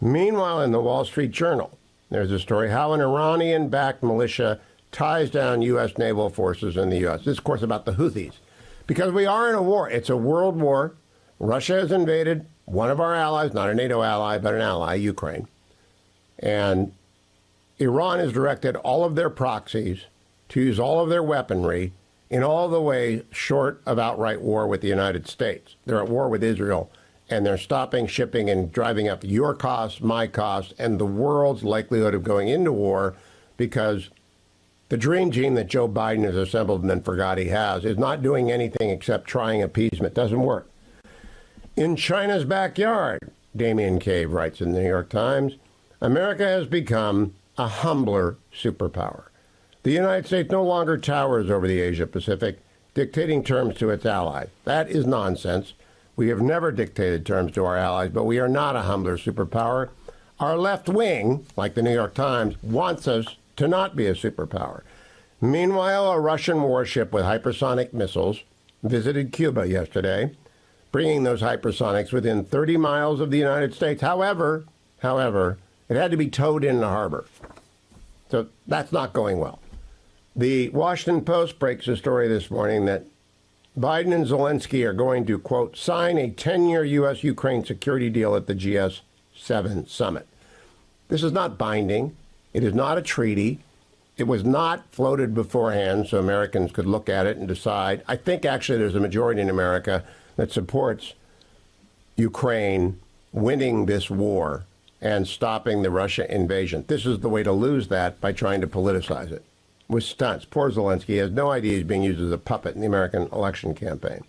Meanwhile, in the Wall Street Journal, there's a story how an Iranian-backed militia ties down U.S. naval forces in the U.S. This is, of course, about the Houthis. Because we are in a war. It's a world war. Russia has invaded one of our allies, not a NATO ally, but an ally, Ukraine. And Iran has directed all of their proxies to use all of their weaponry in all the way short of outright war with the United States. They're at war with Israel, and they're stopping shipping and driving up your costs, my costs, and the world's likelihood of going into war, because the dream team that Joe Biden has assembled and then forgot he has is not doing anything except trying appeasement. Doesn't work. In China's backyard, Damian Cave writes in the New York Times, America has become a humbler superpower. The United States no longer towers over the Asia-Pacific, dictating terms to its allies. That is nonsense. We have never dictated terms to our allies, but we are not a humbler superpower. Our left wing, like the New York Times, wants us to not be a superpower. Meanwhile, a Russian warship with hypersonic missiles visited Cuba yesterday, bringing those hypersonics within 30 miles of the United States. However, it had to be towed into harbor. So that's not going well. The Washington Post breaks a story this morning that Biden and Zelensky are going to, quote, sign a 10-year U.S.-Ukraine security deal at the GS7 summit. This is not binding. It is not a treaty. It was not floated beforehand so Americans could look at it and decide. I think actually there's a majority in America that supports Ukraine winning this war and stopping the Russia invasion. This is the way to lose that, by trying to politicize it with stunts. Poor Zelensky has no idea he's being used as a puppet in the American election campaign.